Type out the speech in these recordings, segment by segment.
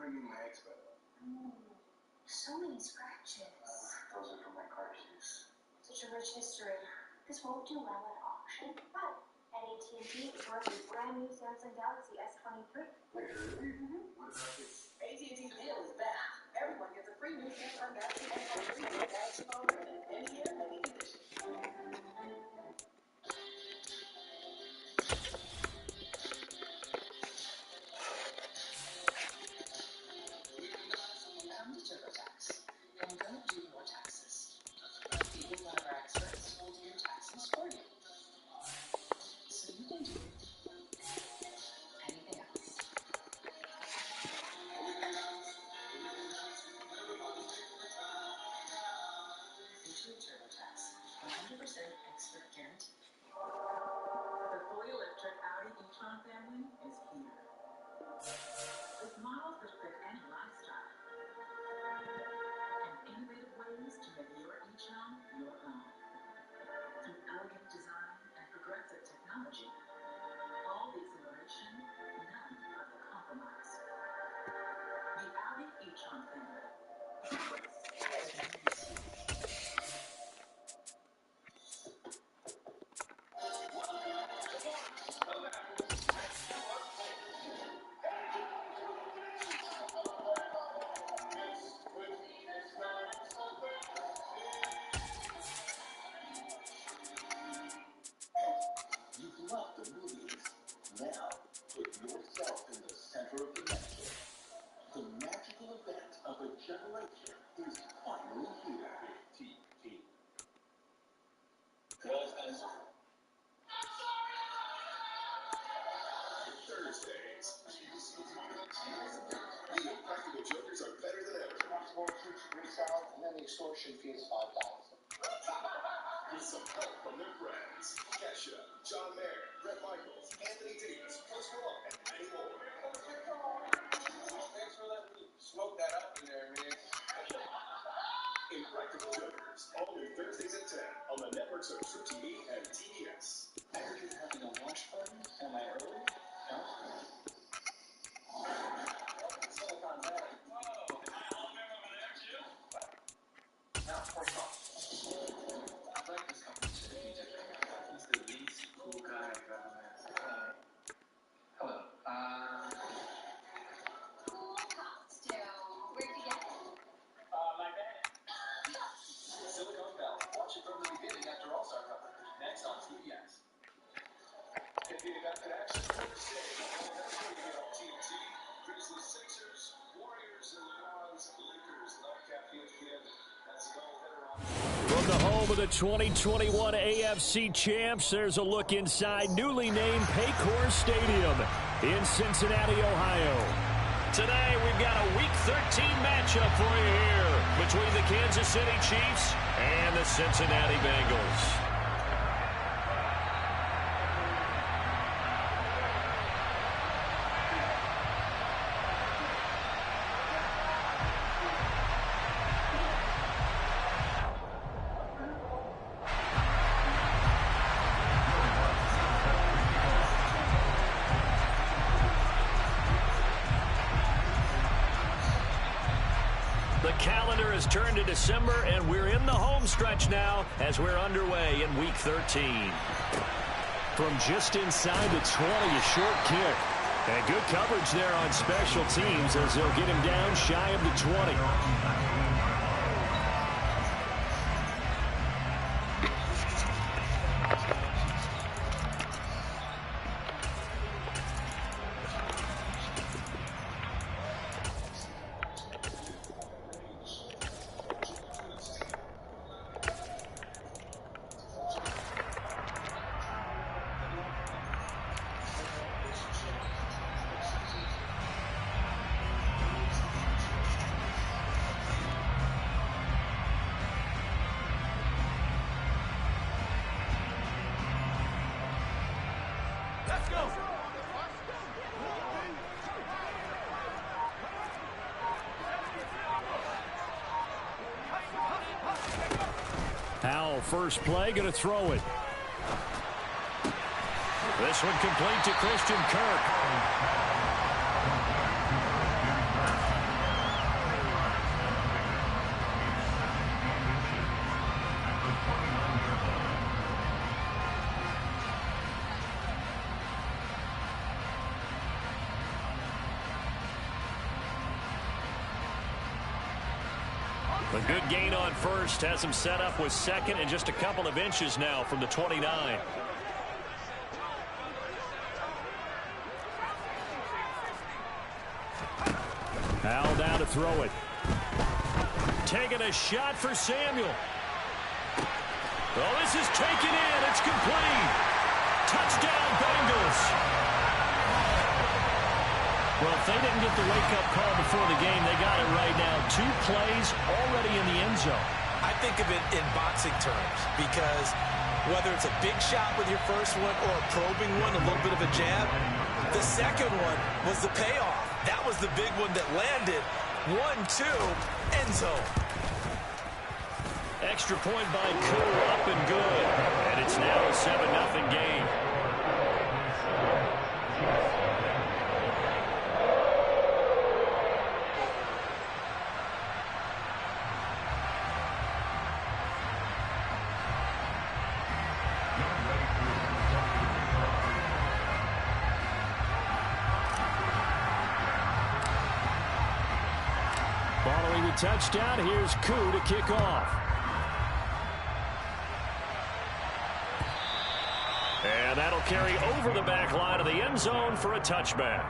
bringing my ex, by the way. So many scratches. Those are from my car keys. Such a rich history. This won't do well at auction. But at AT&T, it's worth a brand new Samsung Galaxy S23. Wait, really? What about this? AT&T's deal is back. Everyone gets a free new Samsung Galaxy S23 with a Galaxy phone in any year, any condition. Come to TurboTax and don't do your taxes. Because one of our experts will do your taxes for you. So you can do anything else. Intuit TurboTax, 100% expert guarantee. The fully electric Audi e-tron family is here. With models that fit any lifestyle and innovative ways to make your e-tron your own. Through elegant design and progressive technology, all the exhilaration, none of the compromise. The Audi e-tron family. You've loved the movies. Now, put yourself in the center of the action. The magical event of a generation is finally here. TV. Thursdays. The Impractical Jokers are better than ever. And then the extortion fee is $5,000. With some help from their friends. Kesha, John Mayer, Bret Michaels, Anthony Davis, Post Malone, and many more. Thanks for letting me smoke that up in there, man. Impractical Jokers. All new Thursdays at 10 on the networks of True TV and TBS. I heard you're having a watch party. Am I early? No? Silicon Valley. Whoa, am I all there over there, too? Now, first off, I'd like this company to be different. He's the least cool guy I've ever met. Hello. Cool costume. Where'd you get it? My bad. Silicon Valley. Watch it from the beginning after All-Star Cover. Next on TBS. And getting back to action Thursday. That's where you get on TNT. Grizzlies, Sixers, Warriors, and LeBron's Lakers. Nightcap ESPN. That's the doubleheader on. From the home of the 2021 AFC champs, there's a look inside newly named Paycor Stadium in Cincinnati, Ohio. Today, we've got a Week 13 matchup for you here between the Kansas City Chiefs and the Cincinnati Bengals. The calendar has turned to December, and we're in the home stretch now as we're underway in Week 13. From just inside the 20, a short kick. And good coverage there on special teams as they'll get him down shy of the 20. Howell, first play, going to throw it. This one complete to Christian Kirk. A good gain on first has him set up with second and just a couple of inches now from the 29. Al down to throw it. Taking a shot for Samuel. Oh, this is taken in. It's complete. Touchdown, Bengals. Well, if they didn't get the wake-up call before the game, they got it right now. 2 plays already in the end zone. I think of it in boxing terms because whether it's a big shot with your first one or a probing one, a little bit of a jab, the second one was the payoff. That was the big one that landed. 1-2, end zone. Extra point by Koo, up and good. And it's now a 7-0 game. Following the touchdown, here's Koo to kick off. And that'll carry over the back line of the end zone for a touchback.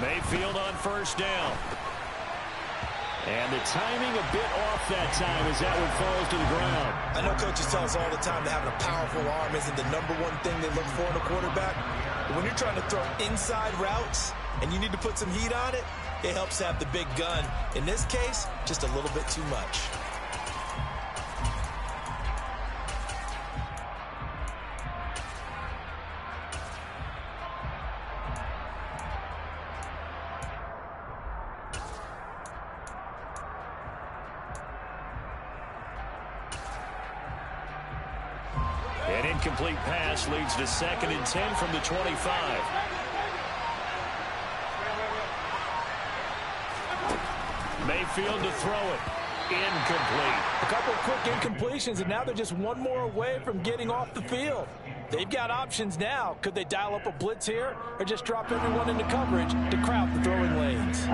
Mayfield on first down. And the timing a bit off that time as that one falls to the ground. I know coaches tell us all the time that having a powerful arm isn't the #1 thing they look for in a quarterback. But when you're trying to throw inside routes and you need to put some heat on it, it helps have the big gun. In this case, just a little bit too much. An incomplete pass leads to 2nd and 10 from the 25. Mayfield to throw it. Incomplete. A couple of quick incompletions, and now they're just one more away from getting off the field. They've got options now. Could they dial up a blitz here or just drop everyone into coverage to crowd the throwing lanes?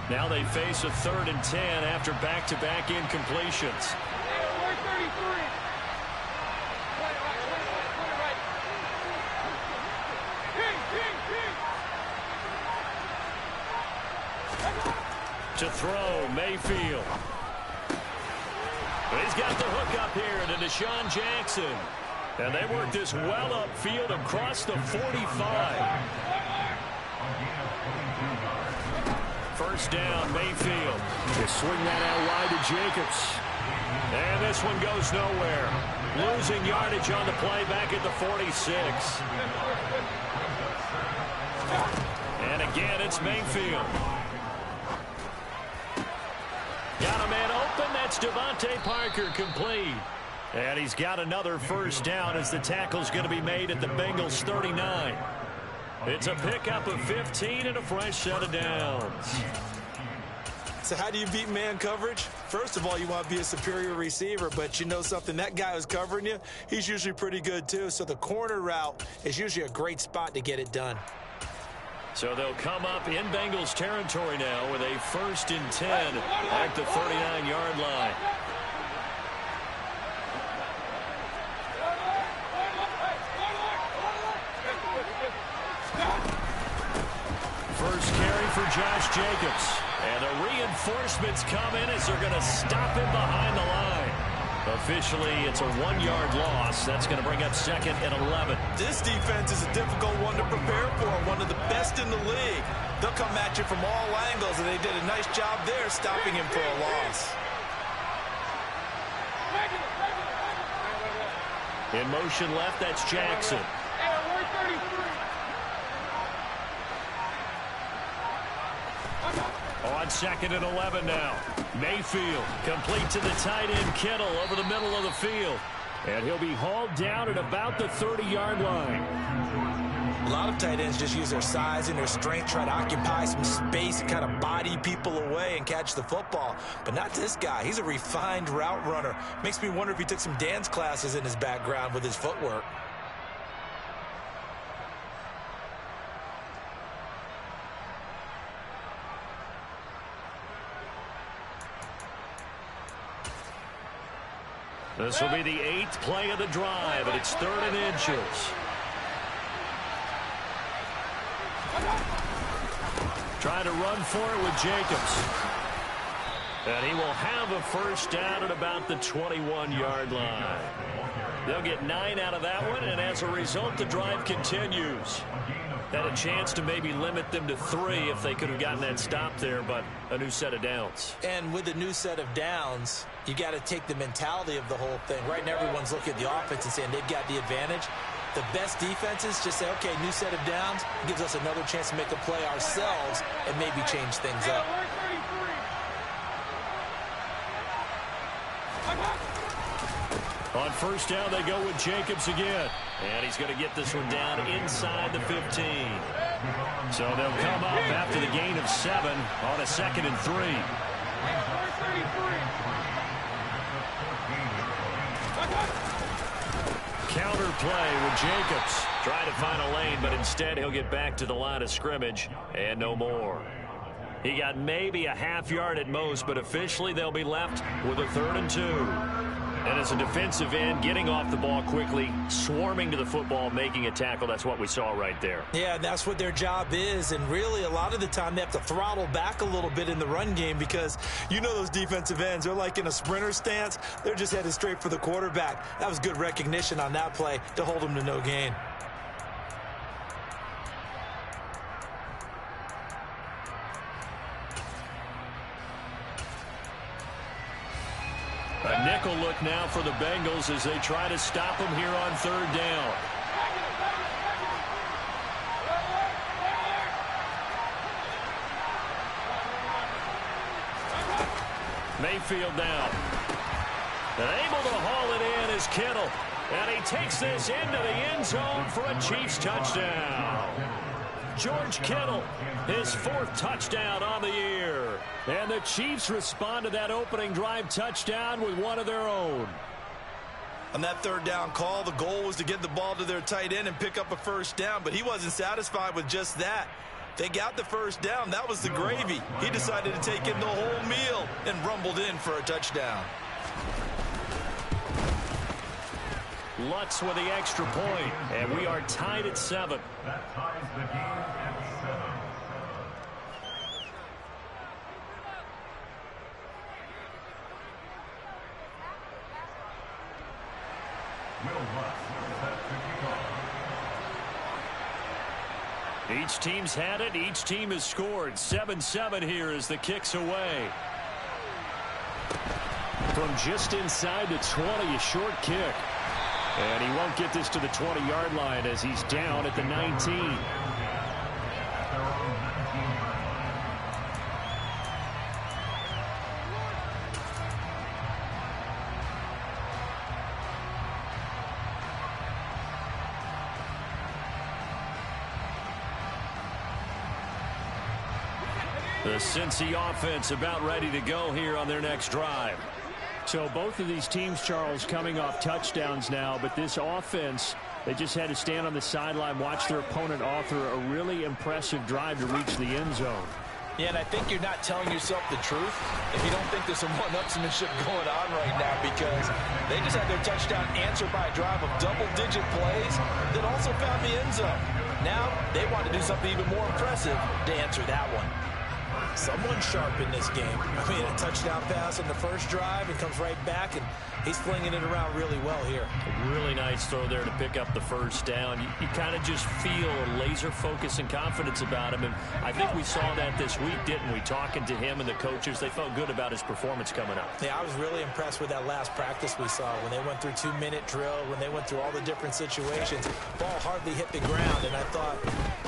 Now they face a 3rd and 10 after back-to-back incompletions. To throw, Mayfield. He's got the hook up here to Deshaun Jackson. And they work this well upfield across the 45. First down, Mayfield. They swing that out wide to Jacobs. And this one goes nowhere. Losing yardage on the play back at the 46. And again, it's Mayfield. Got a man open. That's Devontae Parker, complete. And he's got another first down as the tackle's going to be made at the Bengals 39. It's a pickup of 15 and a fresh set of downs. So how do you beat man coverage? First of all, you want to be a superior receiver, but you know something, that guy who's covering you, he's usually pretty good too. So the corner route is usually a great spot to get it done. So they'll come up in Bengals territory now with a 1st and 10 at the 39-yard line. First carry for Josh Jacobs. And the reinforcements come in as they're going to stop him behind the line. Officially, it's a 1-yard loss. That's going to bring up 2nd and 11. This defense is a difficult one to prepare for, one of the best in the league. They'll come at you from all angles, and they did a nice job there stopping him for a loss. In motion left, that's Jackson. On 2nd and 11 now. Mayfield complete to the tight end Kittle over the middle of the field. And he'll be hauled down at about the 30-yard line. A lot of tight ends just use their size and their strength, try to occupy some space and kind of body people away and catch the football. But not this guy. He's a refined route runner. Makes me wonder if he took some dance classes in his background with his footwork. This will be the 8th play of the drive, and it's 3rd and inches. Trying to run for it with Jacobs. And he will have a 1st down at about the 21-yard line. They'll get 9 out of that one, and as a result, the drive continues. Had a chance to maybe limit them to 3 if they could have gotten that stop there, but a new set of downs. And with a new set of downs, you got to take the mentality of the whole thing. Right now, everyone's looking at the offense and saying they've got the advantage. The best defenses just say, okay, new set of downs gives us another chance to make a play ourselves and maybe change things up. On 1st down, they go with Jacobs again. And he's going to get this one down inside the 15. So they'll come up after the gain of 7 on a 2nd and 3. Counter play with Jacobs. Trying to find a lane, but instead he'll get back to the line of scrimmage and no more. He got maybe a half yard at most, but officially they'll be left with a 3rd and 2. And as a defensive end, getting off the ball quickly, swarming to the football, making a tackle, that's what we saw right there. Yeah, that's what their job is. And really, a lot of the time, they have to throttle back a little bit in the run game because you know those defensive ends, they're like in a sprinter stance. They're just headed straight for the quarterback. That was good recognition on that play to hold them to no gain. A nickel look now for the Bengals as they try to stop him here on 3rd down. Mayfield now. And able to haul it in is Kittle. And he takes this into the end zone for a Chiefs touchdown. George Kittle, his 4th touchdown on the year. And the Chiefs respond to that opening drive touchdown with one of their own. On that 3rd down call, the goal was to get the ball to their tight end and pick up a 1st down, but he wasn't satisfied with just that. They got the 1st down. That was the gravy. He decided to take in the whole meal and rumbled in for a touchdown. Lutz with the extra point, and we are tied at 7. That ties the game at 7. Will Lutz set to kick off. Each team's had it. Each team has scored. 7-7 here as the kick's away. From just inside the 20, a short kick. And he won't get this to the 20-yard line as he's down at the 19. The Cincy offense about ready to go here on their next drive. So both of these teams, Charles, coming off touchdowns now, but this offense, they just had to stand on the sideline, watch their opponent author a really impressive drive to reach the end zone. Yeah, and I think you're not telling yourself the truth if you don't think there's some one-upsmanship going on right now, because they just had their touchdown answered by a drive of double-digit plays that also found the end zone. Now they want to do something even more impressive to answer that one. Someone sharp in this game. I mean, a touchdown pass on the first drive and comes right back, and he's flinging it around really well here. A really nice throw there to pick up the first down. You kind of just feel a laser focus and confidence about him, and I think we saw that this week, didn't we? Talking to him and the coaches, they felt good about his performance coming up. Yeah, I was really impressed with that last practice we saw when they went through 2-minute drill, when they went through all the different situations. Ball hardly hit the ground, and I thought,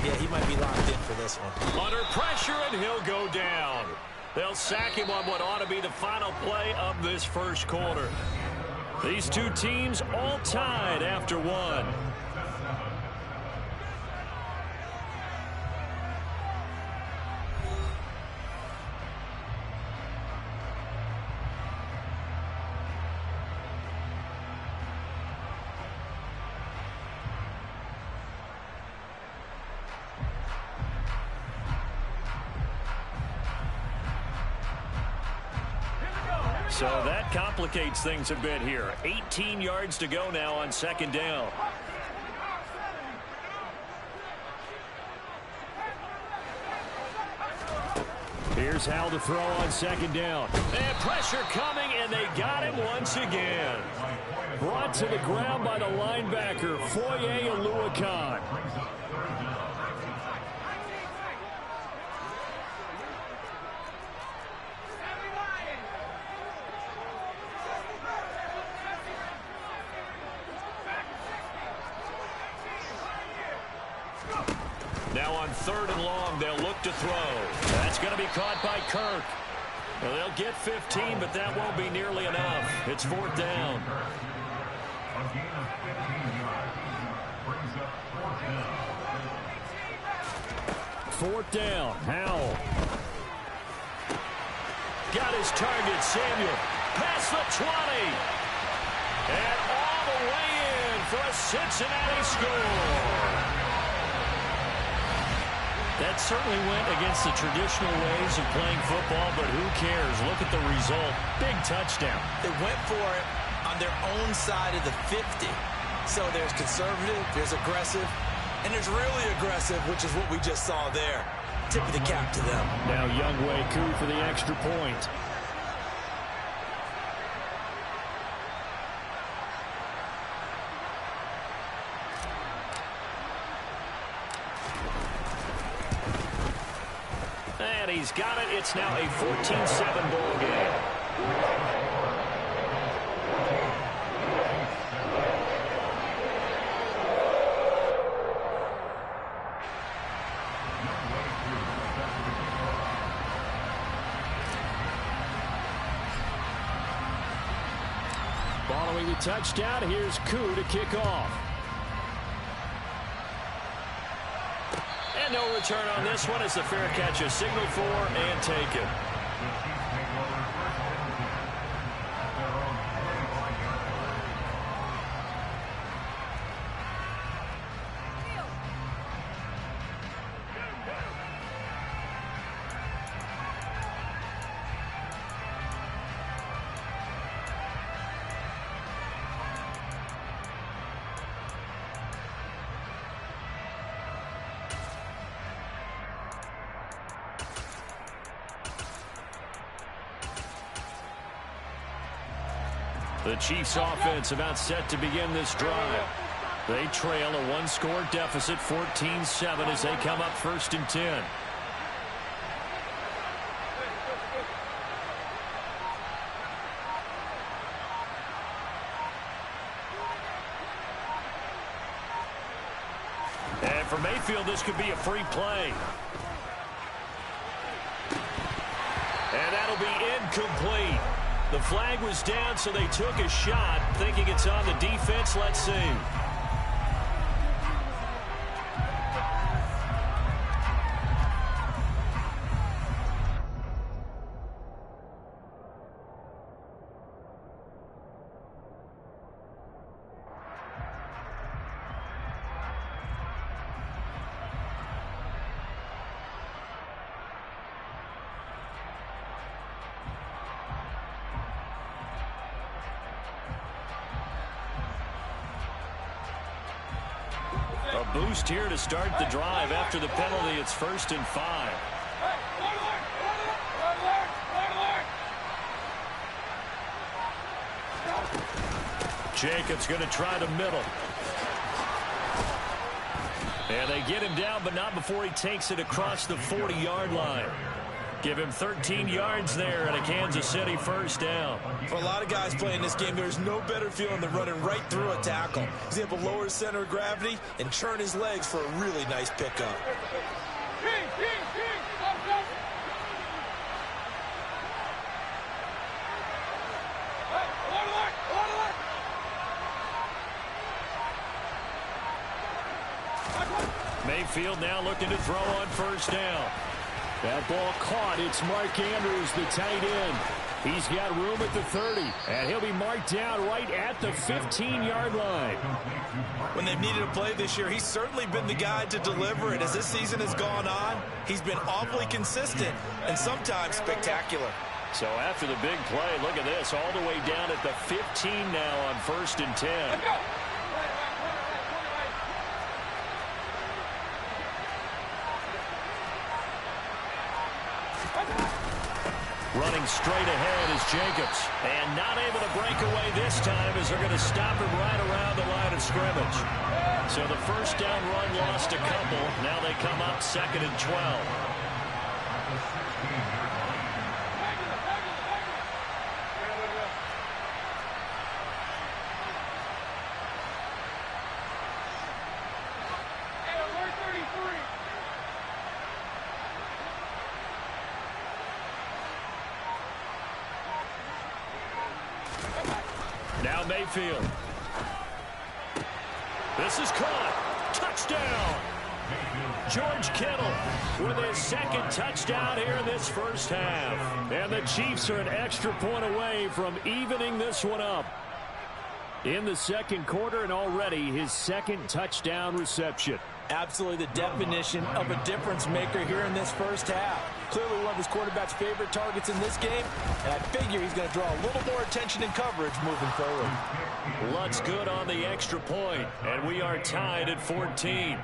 yeah, he might be locked in for this one. Under pressure, and he'll go down. They'll sack him on what ought to be the final play of this first quarter. These two teams all tied after one. So that complicates things a bit here. 18 yards to go now on second down. Here's Hal to throw on second down. And pressure coming, and they got him once again. Brought to the ground by the linebacker, Foye Oluwakan. Now on third and long, they'll look to throw. That's going to be caught by Kirk. Well, they'll get 15, but that won't be nearly enough. It's fourth down. A gain of 15 yards brings up fourth down. Fourth down, Howell. Got his target, Samuel. Past the 20. And all the way in for a Cincinnati score. That certainly went against the traditional ways of playing football, but who cares? Look at the result. Big touchdown. They went for it on their own side of the 50. So there's conservative, there's aggressive, and there's really aggressive, which is what we just saw there. Tip of the cap to them. Now Younghoe Koo for the extra point. And he's got it. It's now a 14-7 ball game. Following the touchdown, here's Koo to kick off. And no return on this one as the fair catch is signaled for and taken. The Chiefs offense about set to begin this drive. They trail a one-score deficit, 14-7, as they come up first and 10. And for Mayfield, this could be a free play. And that'll be incomplete. The flag was down, so they took a shot, thinking it's on the defense. Let's see. A boost here to start the drive. After the penalty, it's 1st and 5. Jacobs going to try the middle. And they get him down, but not before he takes it across the 40-yard line. Give him 13 yards there and a Kansas City first down. For a lot of guys playing this game, there's no better feeling than running right through a tackle. He's able to lower his center of gravity and turn his legs for a really nice pickup. Mayfield now looking to throw on first down. That ball caught. It's Mark Andrews, the tight end. He's got room at the 30, and he'll be marked down right at the 15-yard line. When they've needed a play this year, he's certainly been the guy to deliver it. As this season has gone on, he's been awfully consistent and sometimes spectacular. So after the big play, look at this, all the way down at the 15 now on 1st and 10. Running straight ahead is Jacobs. And not able to break away this time as they're going to stop him right around the line of scrimmage. So the first down run lost a couple. Now they come up 2nd and 12. Now Mayfield. This is caught. Touchdown. George Kittle with his 2nd touchdown here in this first half. And the Chiefs are an extra point away from evening this one up. In the 2nd quarter, and already his 2nd touchdown reception. Absolutely the definition of a difference maker here in this first half. Clearly one of his quarterback's favorite targets in this game, and I figure he's going to draw a little more attention and coverage moving forward. Lutz good on the extra point, and we are tied at 14.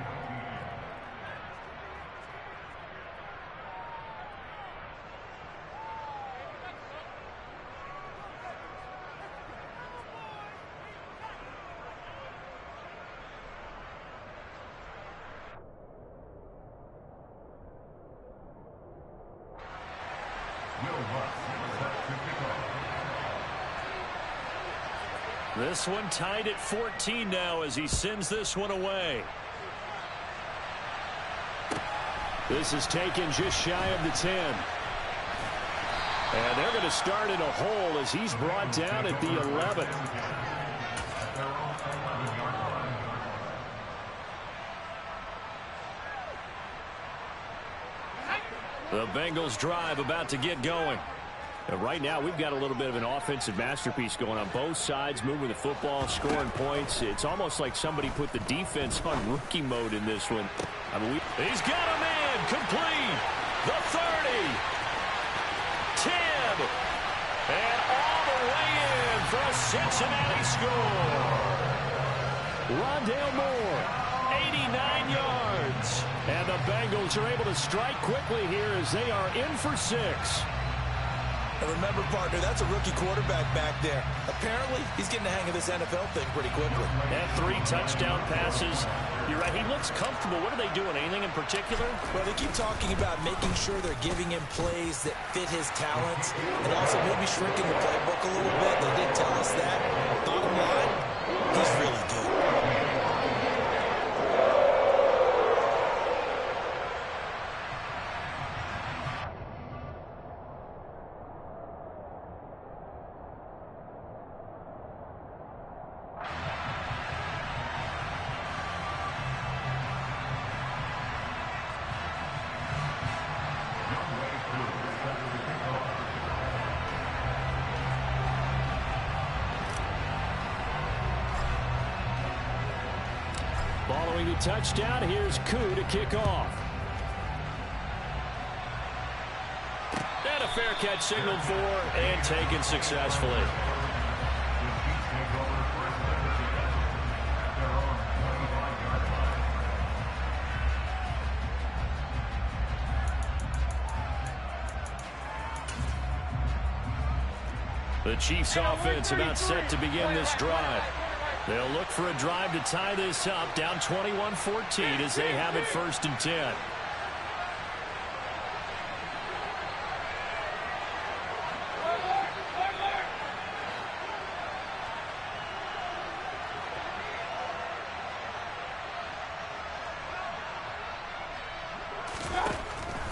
This one tied at 14 now as he sends this one away. This is taken just shy of the 10. And they're going to start in a hole as he's brought down at the 11. The Bengals drive about to get going. And right now, we've got a little bit of an offensive masterpiece going on both sides, moving the football, scoring points. It's almost like somebody put the defense on rookie mode in this one. I mean, he's got a man complete. The 30. 10. And all the way in for a Cincinnati score. Rondale Moore, 89 yards. And the Bengals are able to strike quickly here as they are in for 6. And remember, partner, that's a rookie quarterback back there. Apparently, he's getting the hang of this NFL thing pretty quickly. And 3 touchdown passes. You're right, he looks comfortable. What are they doing? Anything in particular? Well, they keep talking about making sure they're giving him plays that fit his talents and also maybe shrinking the playbook a little bit. They did tell us that. Bottom line, he's really good. Following the touchdown, here's Koo to kick off. And a fair catch signaled for and taken successfully. The Chiefs offense about set to begin this drive. They'll look for a drive to tie this up, down 21-14 as they have it 1st and 10.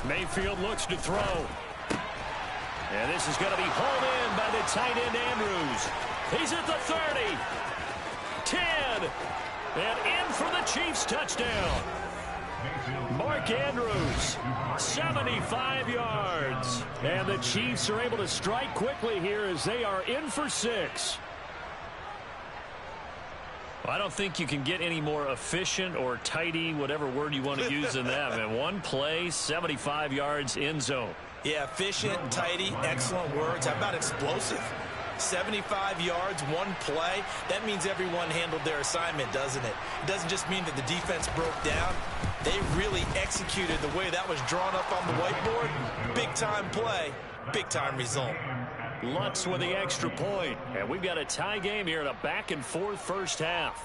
Mayfield looks to throw. And this is going to be hauled in by the tight end Andrews. He's at the 30. 10. And in for the Chiefs touchdown. Mark Andrews, 75 yards. And the Chiefs are able to strike quickly here as they are in for 6. I don't think you can get any more efficient or tidy, whatever word you want to use in that. Man, one play, 75 yards, end zone. Yeah, efficient, tidy, excellent words. How about explosive? 75 yards, one play. That means everyone handled their assignment, doesn't it? It doesn't just mean that the defense broke down. They really executed the way that was drawn up on the whiteboard. Big-time play, big-time result. Lutz with the extra point. And we've got a tie game here in a back-and-forth first half.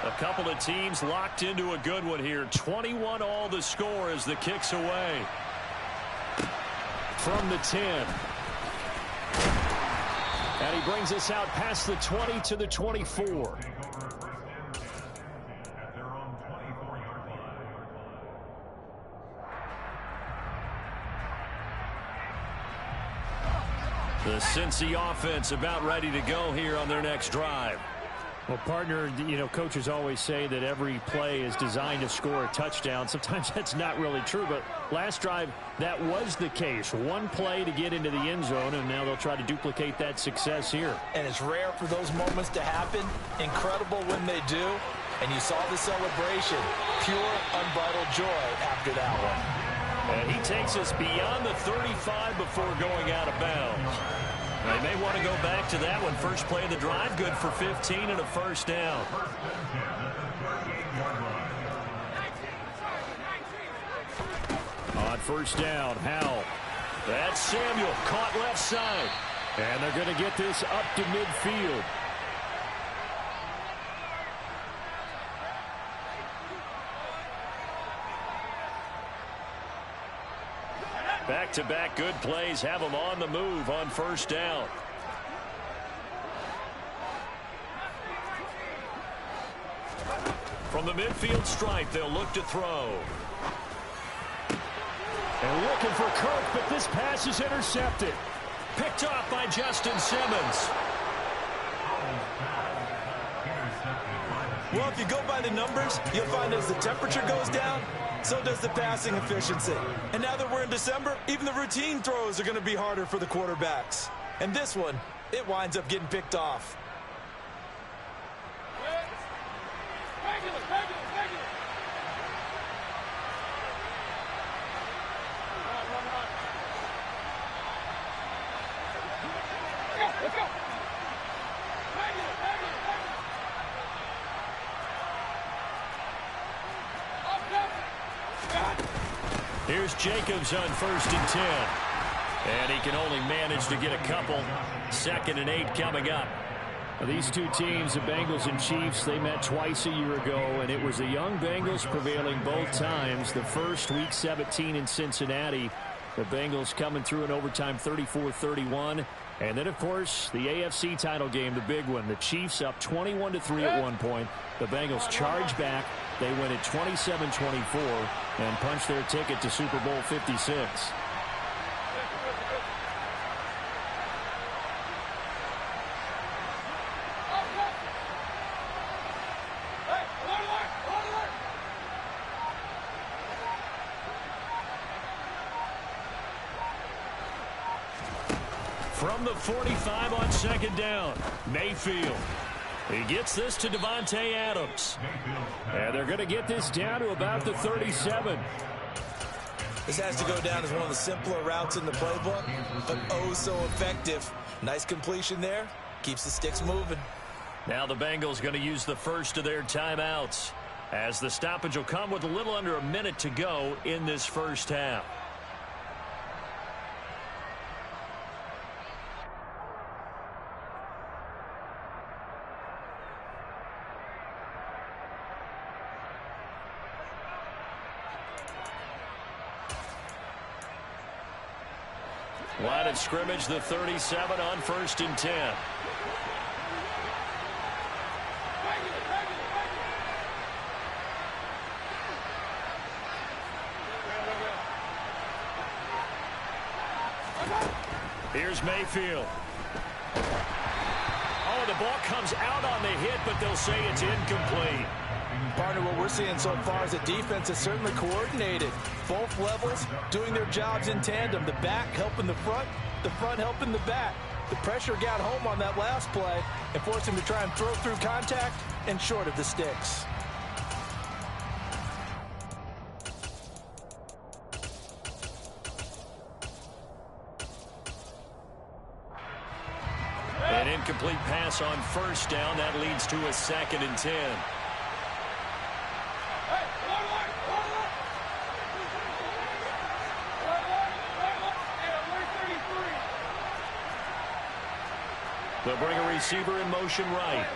A couple of teams locked into a good one here. 21 all the score as the kick's away. From the 10. And he brings us out past the 20 to the 24. The Cincy offense about ready to go here on their next drive. Well, partner, you know, coaches always say that every play is designed to score a touchdown. Sometimes that's not really true, but last drive, that was the case. One play to get into the end zone, and now they'll try to duplicate that success here. And it's rare for those moments to happen. Incredible when they do. And you saw the celebration. Pure, unbridled joy after that one. And he takes us beyond the 35 before going out of bounds. They may want to go back to that one. First play of the drive, good for 15 and a first down. On first down, Howell. That's Samuel, caught left side. And they're going to get this up to midfield. Back-to-back good plays have them on the move on first down. From the midfield stripe, they'll look to throw. And looking for Kirk, but this pass is intercepted. Picked off by Justin Simmons. Well, if you go by the numbers, you'll find as the temperature goes down, so does the passing efficiency. And now that we're in December, even the routine throws are going to be harder for the quarterbacks. And this one, it winds up getting picked off. Here's Jacobs on first and 10. And he can only manage to get a couple. 2nd and 8 coming up. These two teams, the Bengals and Chiefs, they met twice a year ago, and it was the young Bengals prevailing both times. The first, Week 17 in Cincinnati. The Bengals coming through in overtime 34-31. And then, of course, the AFC title game, the big one. The Chiefs up 21-3 at one point. The Bengals charge back. They win it 27-24 and punch their ticket to Super Bowl 56. From the 45 on 2nd down, Mayfield. He gets this to Devontae Adams. And they're going to get this down to about the 37. This has to go down as one of the simpler routes in the playbook, but oh so effective. Nice completion there. Keeps the sticks moving. Now the Bengals going to use the first of their timeouts. as the stoppage will come with a little under a minute to go in this first half. Line of scrimmage, the 37 on 1st and 10. Here's Mayfield. Oh, the ball comes out on the hit, but they'll say it's incomplete. Partner, what we're seeing so far is the defense is certainly coordinated. Both levels doing their jobs in tandem. The back helping the front helping the back. The pressure got home on that last play and forced him to try and throw through contact and short of the sticks. An incomplete pass on 1st down. That leads to a 2nd and 10. They'll bring a receiver in motion right.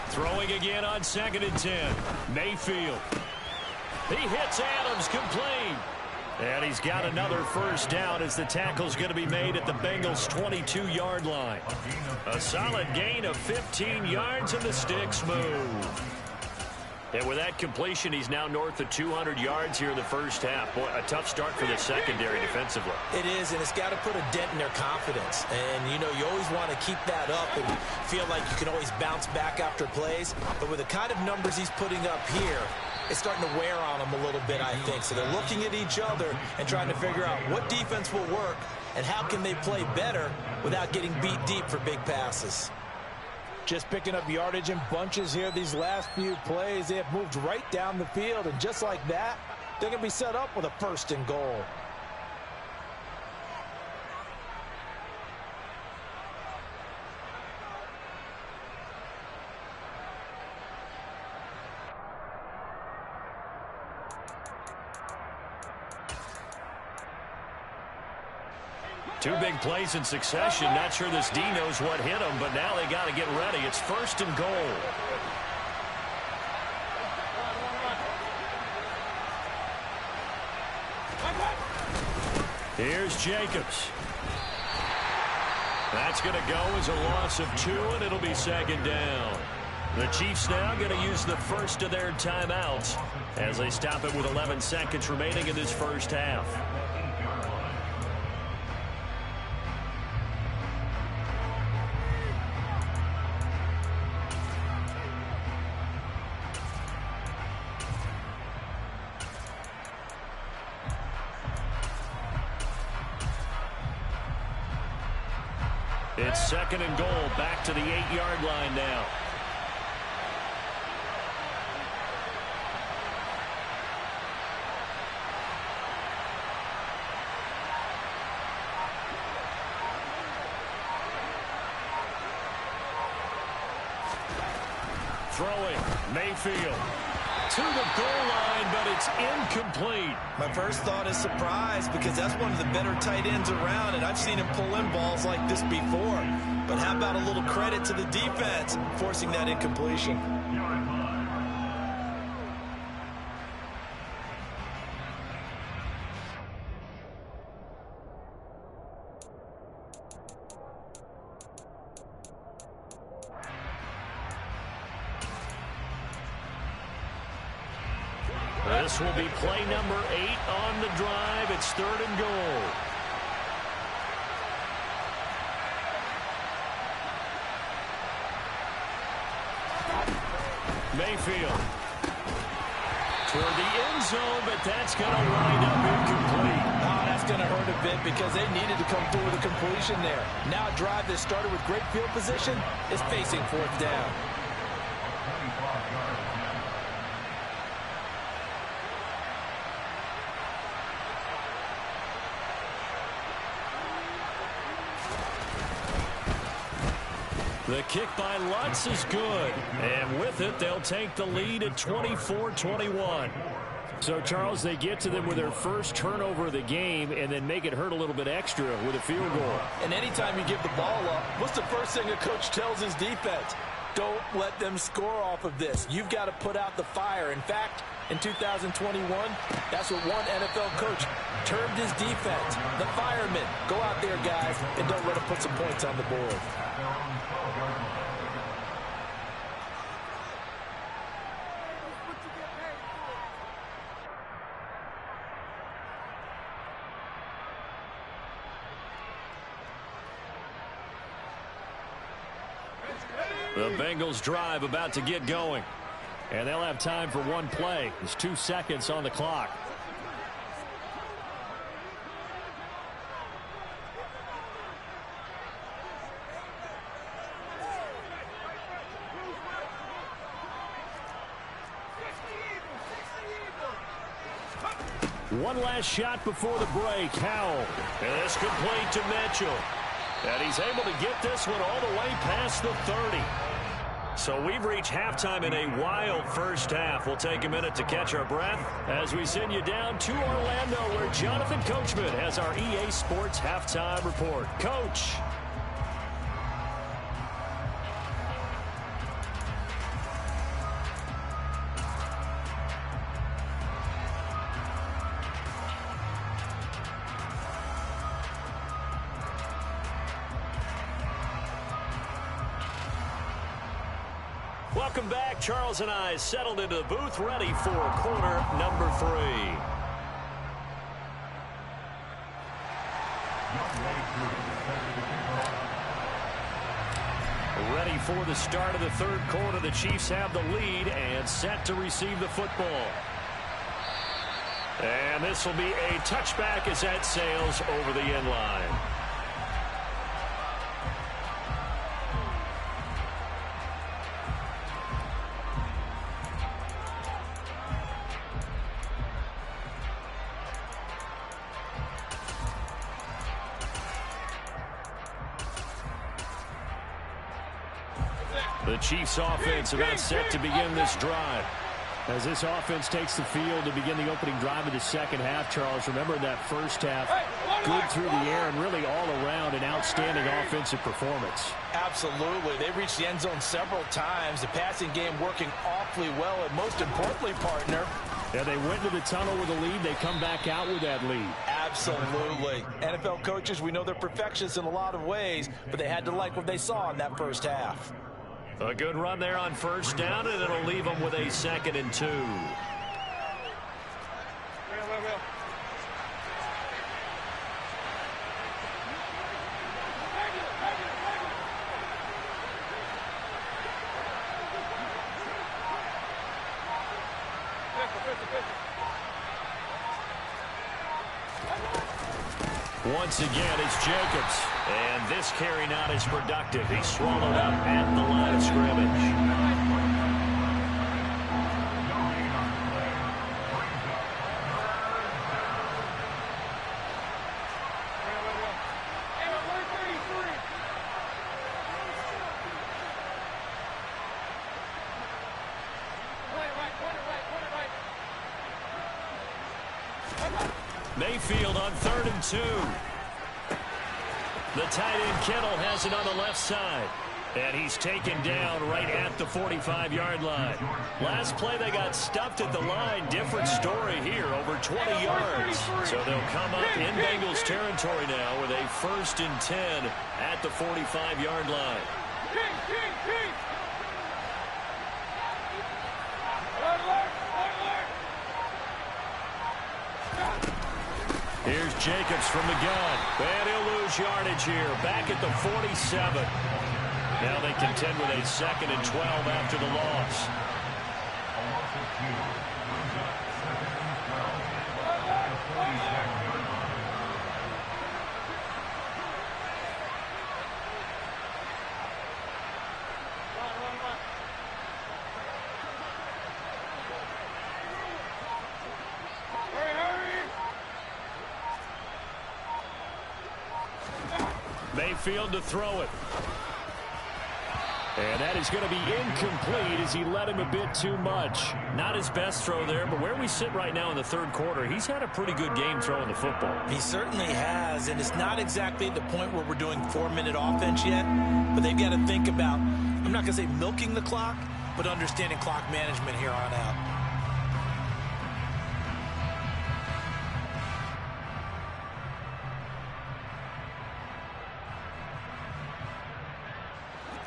Throwing again on 2nd and 10. Mayfield. He hits Adams, complete. And he's got another 1st down as the tackle's going to be made at the Bengals' 22-yard line. A solid gain of 15 yards, and the sticks move. And with that completion, he's now north of 200 yards here in the first half. Boy, a tough start for the secondary defensively. It is, and it's got to put a dent in their confidence. And, you know, you always want to keep that up and feel like you can always bounce back after plays. But with the kind of numbers he's putting up here, it's starting to wear on them a little bit, I think. So they're looking at each other and trying to figure out what defense will work and how can they play better without getting beat deep for big passes. Just picking up yardage in bunches here these last few plays. They have moved right down the field, and just like that, they're going to be set up with a 1st and goal. Two big plays in succession. Not sure this D knows what hit him, but now they got to get ready. It's 1st and goal. Here's Jacobs. That's going to go as a loss of 2, and it'll be 2nd down. The Chiefs now going to use the first of their timeouts as they stop it with 11 seconds remaining in this first half. It's 2nd and goal, back to the 8-yard line now. Throwing, Mayfield. To the goal line, but it's incomplete. My first thought is surprise, because that's one of the better tight ends around, and I've seen him pull in balls like this before. But how about a little credit to the defense forcing that incompletion? This will be play number 8 on the drive. It's 3rd and goal. Mayfield toward the end zone, but that's going to wind up incomplete. Oh, that's going to hurt a bit because they needed to come through with a completion there. Now a drive that started with great field position is facing 4th down. The kick by Lutz is good. And with it, they'll take the lead at 24-21. So, Charles, they get to them with their first turnover of the game and then make it hurt a little bit extra with a field goal. And anytime you give the ball up, what's the first thing a coach tells his defense? Don't let them score off of this. You've got to put out the fire. In fact, in 2021, that's what one NFL coach termed his defense, the firemen. Go out there, guys, and don't let them put some points on the board. The Bengals drive about to get going. And they'll have time for one play. There's 2 seconds on the clock. One last shot before the break. Howell. And it's complete to Mitchell. And he's able to get this one all the way past the 30. So we've reached halftime in a wild first half. We'll take a minute to catch our breath as we send you down to Orlando, where Jonathan Coachman has our EA Sports halftime report. Coach. Welcome back. Charles and I settled into the booth, ready for quarter number 3. Ready for the start of the third quarter. The Chiefs have the lead and set to receive the football. And this will be a touchback as that sails over the end line. The Chiefs offense about set to begin this drive. As this offense takes the field to begin the opening drive of the second half, Charles, remember that first half, good through the air and really all around an outstanding offensive performance. Absolutely. They reached the end zone several times. The passing game working awfully well, and most importantly, partner, yeah, they went to the tunnel with a lead. They come back out with that lead. Absolutely. NFL coaches, we know they're perfectionists in a lot of ways, but they had to like what they saw in that first half. A good run there on first down, and it'll leave them with a 2nd and 2. Once again, it's Jacobs. And this carry not as productive. He's swallowed up at the line of scrimmage. Mayfield on 3rd and 2. The tight end Kittle has it on the left side. And he's taken down right at the 45-yard line. Last play, they got stuffed at the line. Different story here, over 20 yards. So they'll come up in Bengals territory now with a 1st and 10 at the 45-yard line. Here's Jacobs from the gun. And he'll lose yardage here. Back at the 47. Now they contend with a 2nd and 12 after the loss. Mayfield to throw it. And that is going to be incomplete as he led him a bit too much. Not his best throw there, but where we sit right now in the third quarter, he's had a pretty good game throwing the football. He certainly has, and it's not exactly the point where we're doing 4-minute offense yet, but they've got to think about, I'm not going to say milking the clock, but understanding clock management here on out.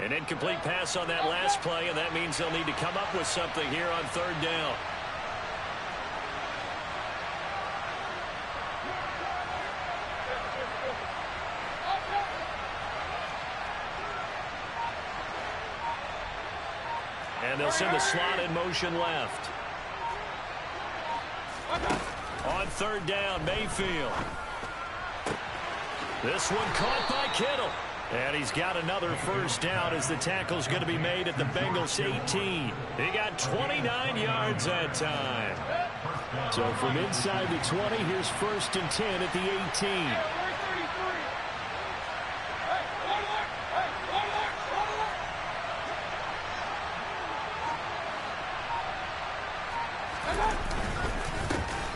An incomplete pass on that last play, and that means they'll need to come up with something here on third down. And they'll send the slot in motion left. On third down, Mayfield. This one caught by Kittle. And he's got another first down as the tackle's going to be made at the Bengals 18. He got 29 yards that time. So from inside the 20, here's 1st and 10 at the 18.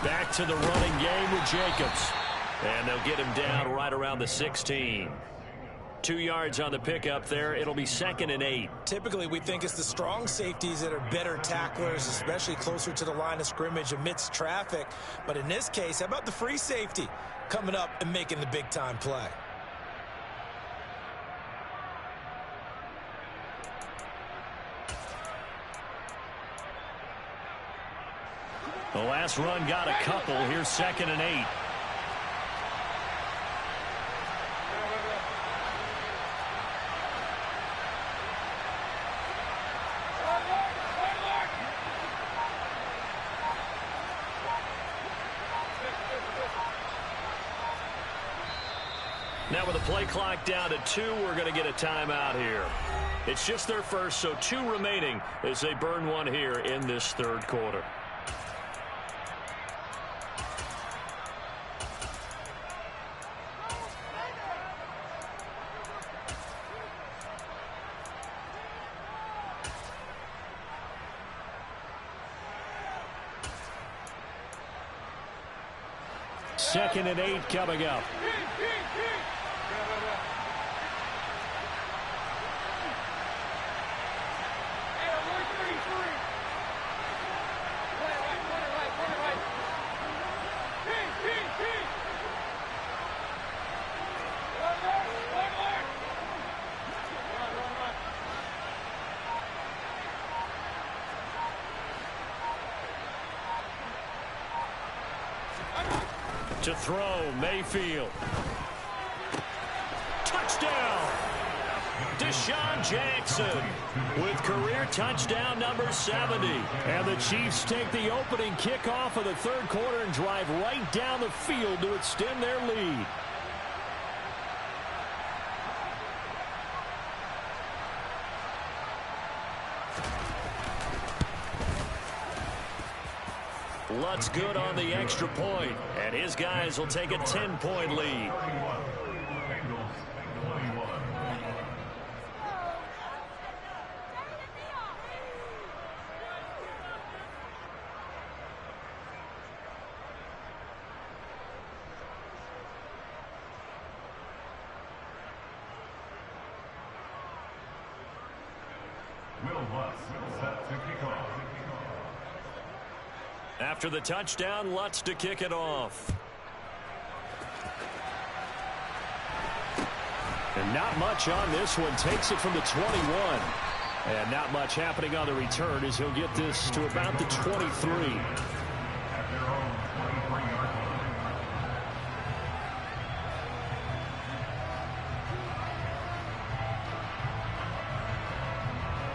Back to the running game with Jacobs. And they'll get him down right around the 16. 2 yards on the pickup there. It'll be 2nd and 8. Typically, we think it's the strong safeties that are better tacklers, especially closer to the line of scrimmage amidst traffic. But in this case, how about the free safety coming up and making the big-time play? The last run got a couple. Here's 2nd and 8. Now with the play clock down to 2, we're going to get a timeout here. It's just their first, so 2 remaining as they burn one here in this third quarter. Second and 8 coming up. To throw, Mayfield. Touchdown! Deshaun Jackson with career touchdown number 70. And the Chiefs take the opening kickoff of the third quarter and drive right down the field to extend their lead. Lutz good on the extra point, and his guys will take a 10-point lead. After the touchdown, Lutz to kick it off. And not much on this one. Takes it from the 21. And not much happening on the return as he'll get this to about the 23.